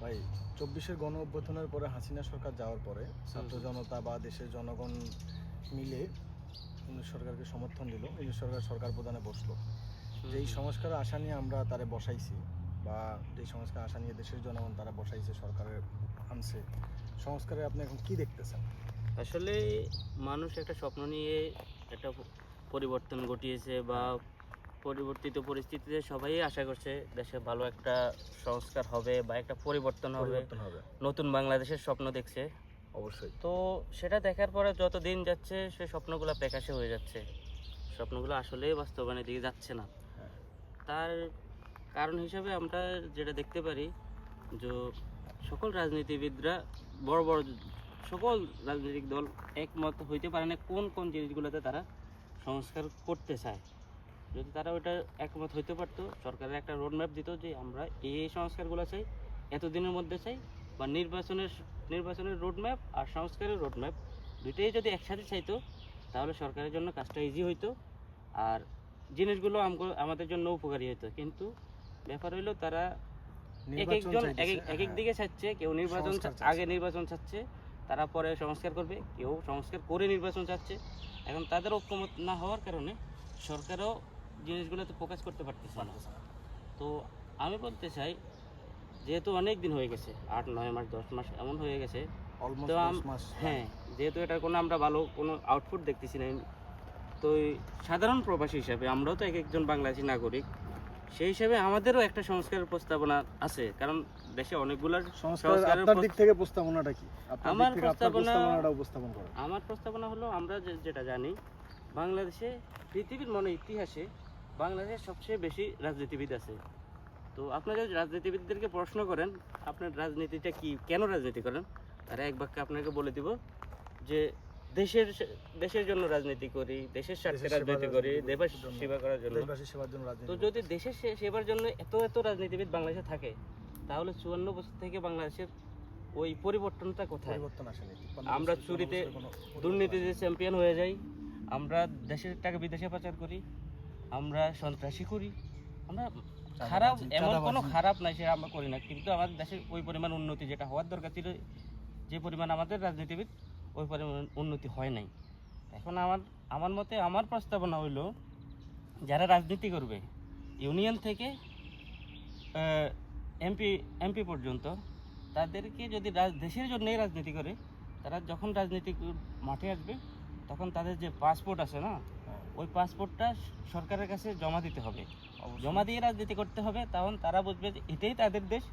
ভাই 24-এর গণ অভ্যুত্থানের পরে হাসিনা সরকার যাওয়ার পরে ছাত্র জনতা বা দেশের জনগণ মিলে ইউনূস সরকারকে সমর্থন দিল। ইউনূস সরকার প্রধানে বসলো। যেই সংস্কারের আশা নিয়ে আমরা তারে বসাইছি বা যেই সংস্কার আশা নিয়ে দেশের জনগণ তারা বসাইছে, সরকারের আনছে, সংস্কারে আপনি এখন কি দেখতেছেন? আসলে মানুষ একটা স্বপ্ন নিয়ে একটা পরিবর্তন ঘটিয়েছে বা পরিবর্তিত পরিস্থিতিতে সবাই আশা করছে দেশে ভালো একটা সংস্কার হবে বা একটা পরিবর্তন হবে, নতুন বাংলাদেশের স্বপ্ন দেখছে। অবশ্যই। তো সেটা দেখার পরে যত দিন যাচ্ছে সে স্বপ্নগুলো প্রকাশে হয়ে যাচ্ছে, স্বপ্নগুলো আসলেই বাস্তবায়নের দিকে যাচ্ছে না। তার কারণ হিসাবে আমরা যেটা দেখতে পারি যে সকল রাজনীতিবিদরা বড় বড় সকল রাজনৈতিক দল একমত হইতে পারে না কোন কোন জিনিসগুলোতে তারা সংস্কার করতে চায়। যদি তারা ওইটা একমত হইতে পারতো, সরকারের একটা রোডম্যাপ দিত যে আমরা এই সংস্কারগুলো চাই, এতদিনের মধ্যে চাই, বা নির্বাচনের রোডম্যাপ আর সংস্কারের রোডম্যাপ দুইটাই যদি একসাথে চাইতো, তাহলে সরকারের জন্য কাজটা ইজি হইতো আর জিনিসগুলো আমাদের জন্য উপকারী হতো। কিন্তু ব্যাপার হইলো তারা একজন এক এক দিকে চাচ্ছে। কেউ আগে নির্বাচন চাচ্ছে, তারা পরে সংস্কার করবে, কেউ সংস্কার করে নির্বাচন চাচ্ছে। এখন তাদের ঐক্যমত না হওয়ার কারণে সরকারও জিনিসগুলোতে ফোকাস করতে পারতেছে না। তো আমি বলতে চাই, যেহেতু অনেক দিন হয়ে গেছে, 8-9 মাস 10 মাস এমন হয়ে গেছে, তো হ্যাঁ, যেহেতু এটার কোনো আমরা ভালো কোনো আউটপুট দেখতেছি না, তো সাধারণ প্রবাসী হিসাবে আমরাও তো একজন বাংলাদেশি নাগরিক, সেই হিসাবে আমাদেরও একটা সংস্কারের প্রস্তাবনা আছে। কারণ দেশে অনেকগুলো সংস্কারের দিক থেকে প্রস্তাবনাটা কি? আমার প্রস্তাবনা হলো, আমরা যেটা জানি, বাংলাদেশে পৃথিবীর ইতিহাসে বাংলাদেশে সবচেয়ে বেশি রাজনীতিবিদ আছে। তো আপনারা যদি রাজনীতিবিদদেরকে প্রশ্ন করেন আপনার রাজনীতিটা কি, কেন রাজনীতি করেন, তারা এক বাক্যে আপনাকে বলে দিব যে দেশের জন্য রাজনীতি করি, দেশের স্বার্থে রাজনীতি করি, দেশের সেবা করার জন্য। তো যদি দেশের সেবার জন্য এত রাজনীতিবিদ বাংলাদেশে থাকে, তাহলে 54 বছর থেকে বাংলাদেশের ওই পরিবর্তনটা কোথায়? আমরা চুরিতে দুর্নীতিতে চ্যাম্পিয়ন হয়ে যাই, আমরা দেশের টাকা বিদেশে পাচার করি, আমরা সন্ত্রাসী করি, আমরা খারাপ, এমন কোনো খারাপ নাই সেটা আমরা করি না। কিন্তু আমাদের দেশের ওই পরিমাণ উন্নতি যেটা হওয়ার দরকার ছিল, যে পরিমাণ আমাদের রাজনীতিবিদ, ওই পরিমাণ উন্নতি হয় নাই। এখন আমার মতে আমার প্রস্তাবনা হইলো, যারা রাজনীতি করবে ইউনিয়ন থেকে এমপি পর্যন্ত, তাদেরকে যদি দেশের জন্যই রাজনীতি করে, তারা যখন রাজনীতি মাঠে আসবে তখন তাদের যে পাসপোর্ট আছে না, ওই পাসপোর্টটা সরকারের কাছে জমা দিতে হবে, জমা দিয়ে রাজনীতি করতে হবে। তখন তারা বুঝবে যে এটাই তাদের দেশ,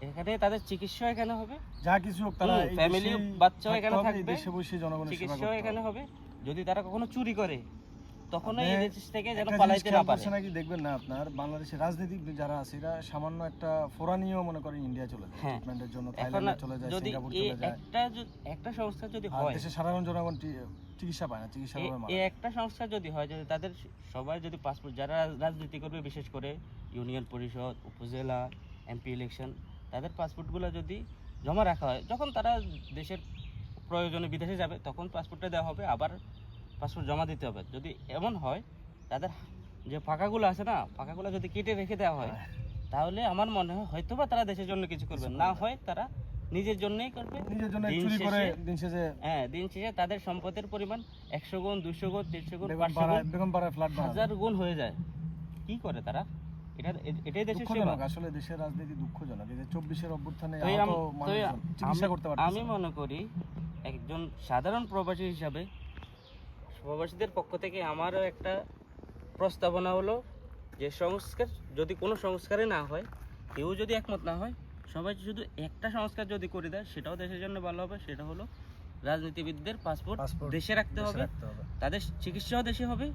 এখানে তাদের চিকিৎসা এখানে হবে, যা কিছু হোক, তারা ফ্যামিলি বাচ্চাও এখানে থাকবে, দেশে বসে জনগণের চিকিৎসাও এখানে হবে। যদি তারা কখনো চুরি করে, তখন এই দেশ থেকে যেন পালাইতে না পারে। নাকি দেখবেন না, আপনার বাংলাদেশের রাজনীতিক যারা আছে এরা সামান্য একটা ফোরানিও মনে করেন ইন্ডিয়া চলে যায় ট্রিটমেন্টের জন্য, থাইল্যান্ডে চলে যায়, সিঙ্গাপুর চলে যায়। একটা সংস্থা যদি হয়, দেশের সাধারণ জনগণ চিকিৎসা পায় না, চিকিৎসা পাবে না। এই একটা সংস্থা যদি হয়, যদি তাদের সবাই যদি পাসপোর্ট, যারা রাজনীতি করবে বিশেষ করে ইউনিয়ন পরিষদ, উপজেলা, এমপি ইলেকশন, তাদের পাসপোর্টগুলো যদি জমা রাখা হয়, যখন তারা দেশের প্রয়োজনে বিদেশে যাবে তখন পাসপোর্টটা দেওয়া হবে, আবার পাসপোর্ট জমা দিতে হবে। যদি এমন হয়, তাদের যে ফাঁকাগুলো আছে না, ফাঁকাগুলো যদি কেটে রেখে দেওয়া হয়, তাহলে আমার মনে হয় হয়তো বা তারা দেশের জন্য কিছু করবে, না হয় তারা নিজের জন্যই করবে। দিন শেষে তাদের সম্পদের পরিমাণ 100 গুণ, 200 গুণ, 300 গুণ, 500 গুণ, 1000 গুণ হয়ে যায়। কি করে তারা? এটাই দেশের সেবা। আসলে দেশের রাজনীতি দুঃখজনক। এই যে 24-এর অভ্যুত্থানে চিকিৎসা করতে পারছে। আমি মনে করি একজন সাধারণ প্রবাসী হিসাবে প্রবাসীদের পক্ষ থেকে আমারও একটা প্রস্তাবনা হলো যে সংস্কার, যদি কোনো সংস্কারে না হয়, কেউ যদি একমত না হয়, সবাই শুধু একটা সংস্কার যদি করে দেয়, সেটাও দেশের জন্য ভালো হবে। সেটা হলো রাজনীতিবিদদের পাসপোর্ট দেশে রাখতে হবে, তাদের চিকিৎসাও দেশে হবে।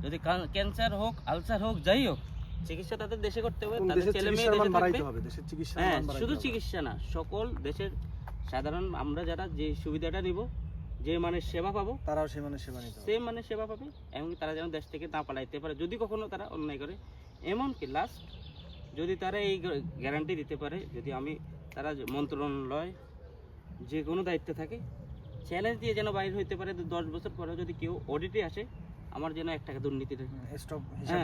যদি ক্যান্সার হোক, আলসার হোক, যাই হোক, চিকিৎসা তাদের দেশে করতে হবে, তাদের ছেলে মেয়ে দেশে থাকবে। হ্যাঁ, শুধু চিকিৎসা না, সকল দেশের সাধারণ আমরা যারা যে সুবিধাটা নিব, যে মানের সেবা পাবো, তারাও সেই মানের সেবা নিতে হবে, সেম মানের সেবা পাবে। এমনকি তারা যেন দেশ থেকে না পালাইতে পারে যদি কখনো তারা অন্যায় করে। এমনকি লাস্ট যদি তারা এই গ্যারান্টি দিতে পারে, যদি তারা মন্ত্রণালয় যে কোনো দায়িত্বে থাকে, চ্যালেঞ্জ দিয়ে যেন বাইরে হইতে পারে 10 বছর পরে যদি কেউ অডিটে আসে, আমার যেন 1 টাকা দুর্নীতি